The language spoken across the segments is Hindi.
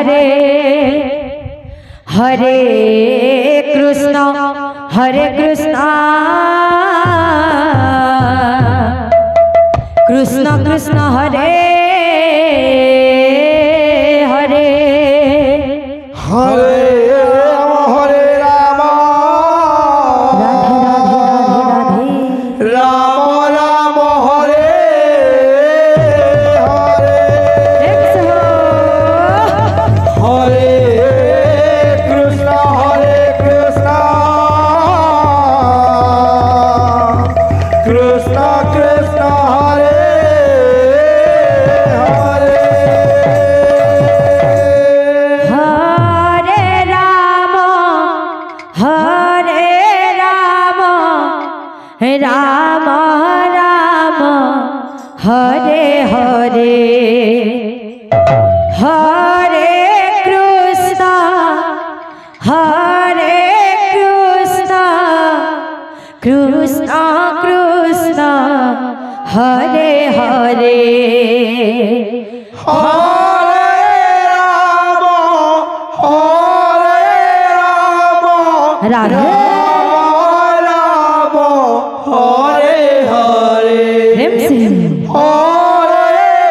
हरे हरे कृष्ण कृष्ण कृष्ण हरे हरे हरे राम हरे राम राम राम हरे हरे हरे कृष्ण कृष्ण कृष्ण हरे राम राम हरे हरे हरे कृष्ण कृष्ण कृष्ण हरे हरे राधे हरे हरे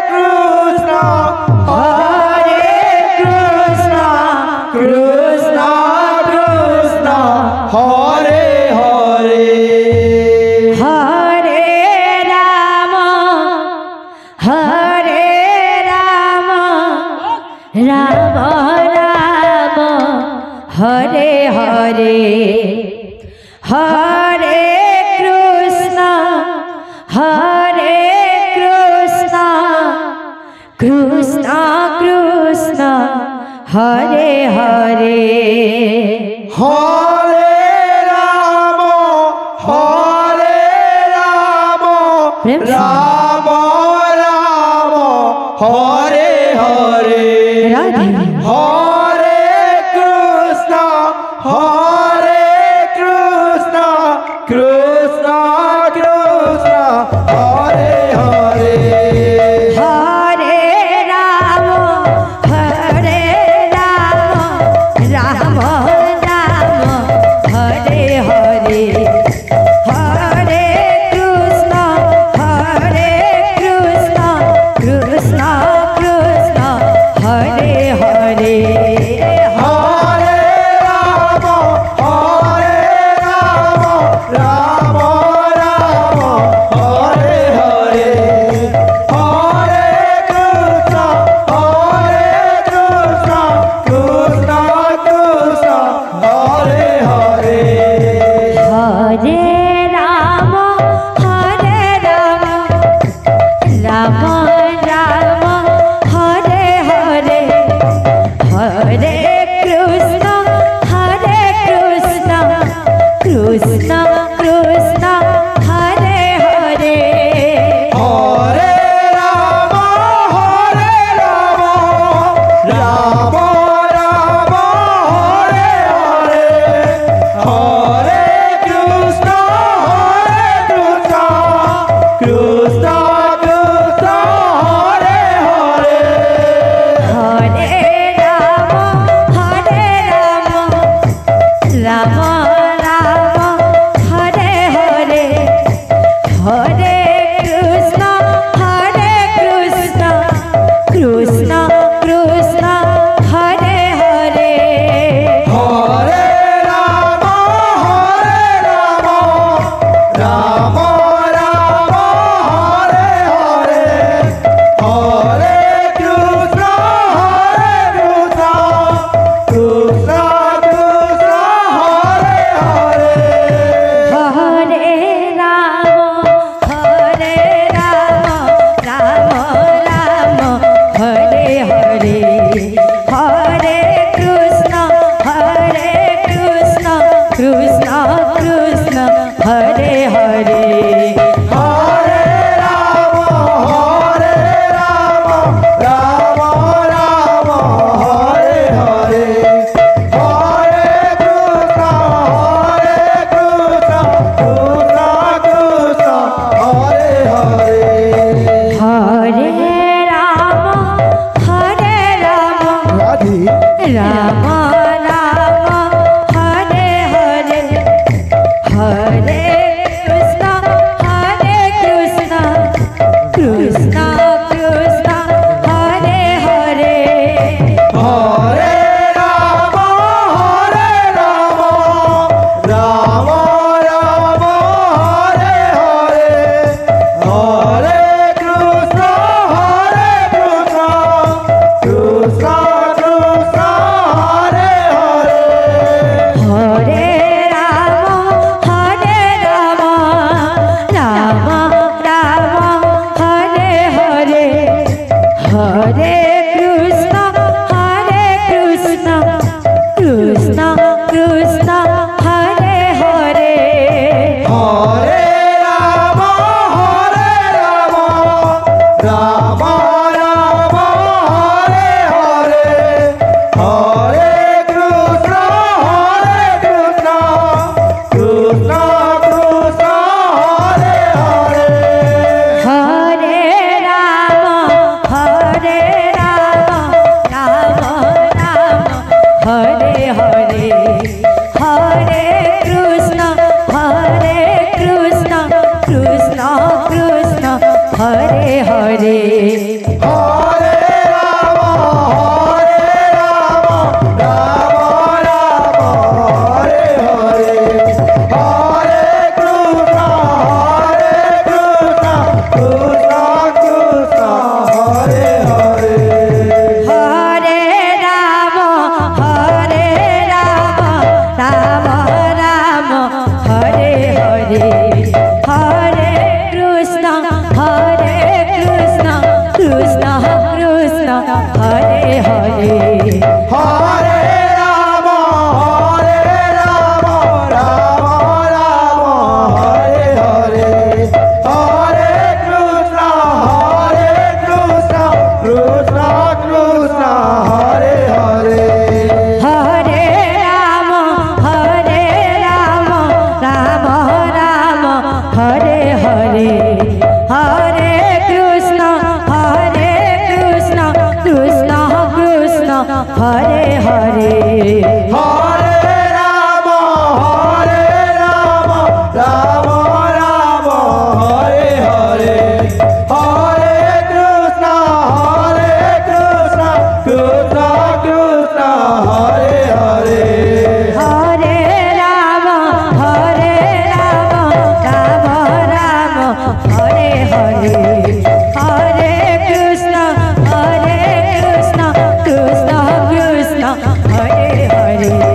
कृष्ण कृष्ण हरे हरे हरे राम राम राम हरे हरे हरे कृष्ण कृष्ण कृष्ण हरे हरे हरे राम राम राम हरे हरे राधे हरे कृष्ण कृष्ण कृष्ण हरे हरे हरे राम राम राम हरे हरे हरे कृष्ण कृष्ण कृष्ण हरे हरे हरे हरे राम राम राम हरे हरे हरे कृष्ण कृष्ण कृष्ण हरे हरे हरे राम राम राम हरे हरे हरे कृष्ण कृष्ण कृष्ण हरे हरे हरे राम राम राम हरे हरे हरे कृष्ण कृष्ण कृष्ण हरे हरे हरे राम राम राम हरे हरे हरे कृष्ण कृष्ण कृष्ण हरे हरे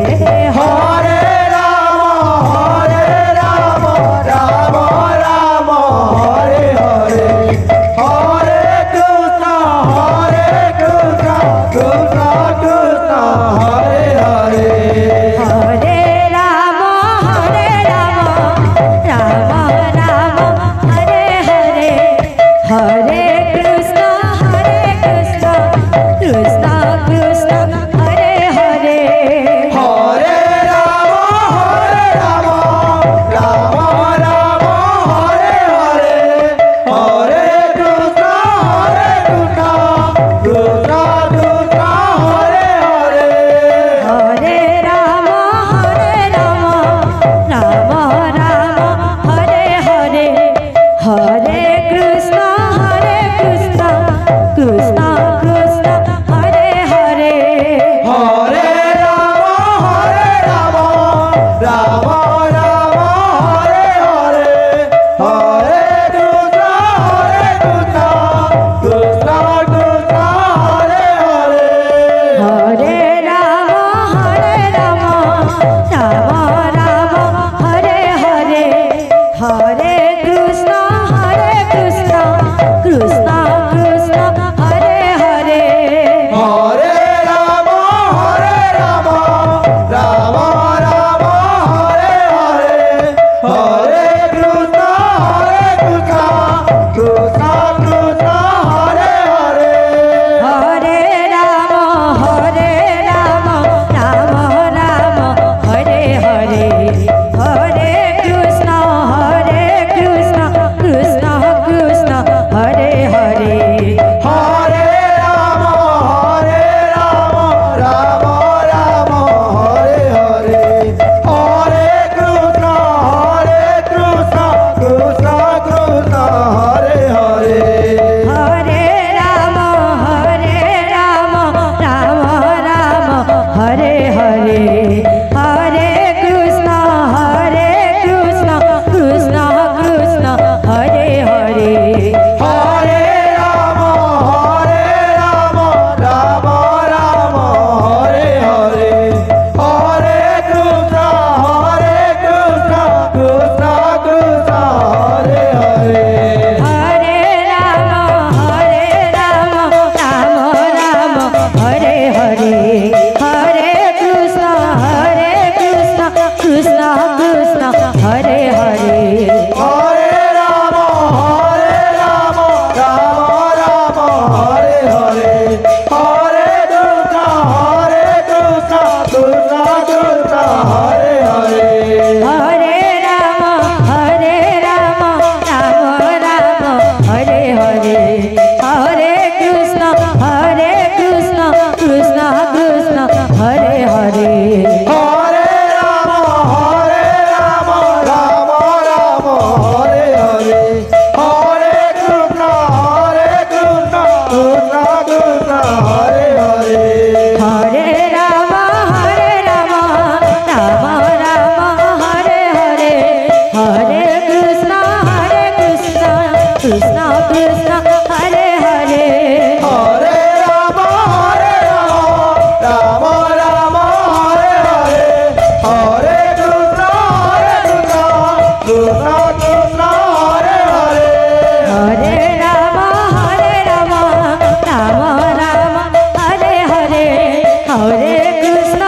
हरे कृष्ण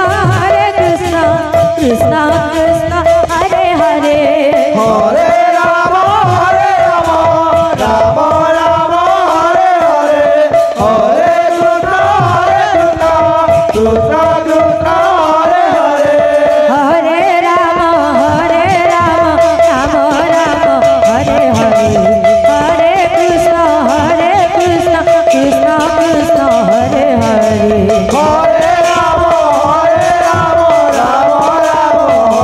कृष्ण कृष्ण हरे हरे हरे राम राम राम हरे हरे हरे कृष्ण कृष्ण कृष्ण हरे हरे हरे राम राम राम हरे हरे हरे कृष्ण कृष्ण कृष्ण हरे हरे हरे राम राम राम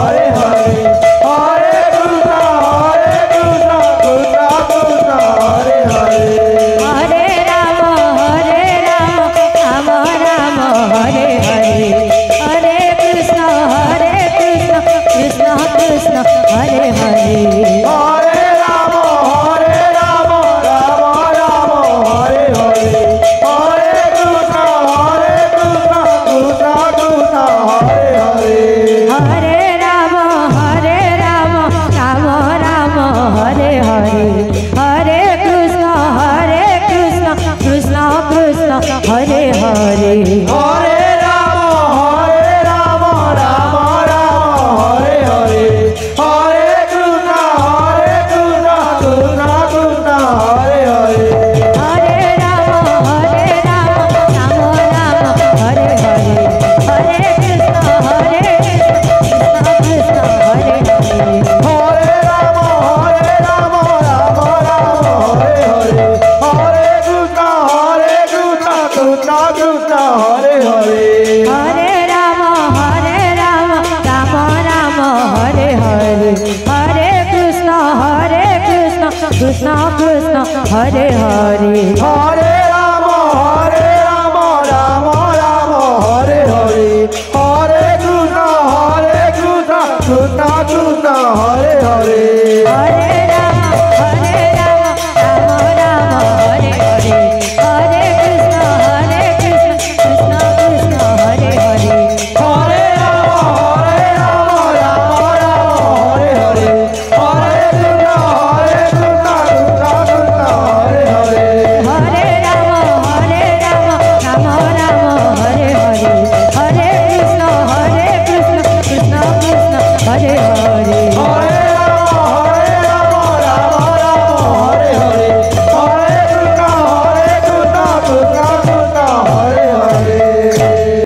हरे हरे हरे कृष्ण कृष्ण कृष्ण हरे हरे हरे राम राम राम हरे हरे हरे कृष्ण कृष्ण कृष्ण हरे हरे हरे राम राम राम हरे हरे हरे कृष्ण कृष्ण कृष्ण हरे हरे हरे राम राम राम हरे हरे हरे कृष्ण कृष्ण कृष्ण हरे हरे हरे राम राम हरे हरे हरे कृष्ण कृष्ण कृष्ण हरे हरे हरे राम राम राम हरे हरे हरे कृष्ण कृष्ण हरे हरे हरे राम राम हरे हरे हरे कृष्ण कृष्ण कृष्ण हरे हरे हरे राम राम राम हरे हरे हरे कृष्ण कृष्ण कृष्ण हरे हरे हरे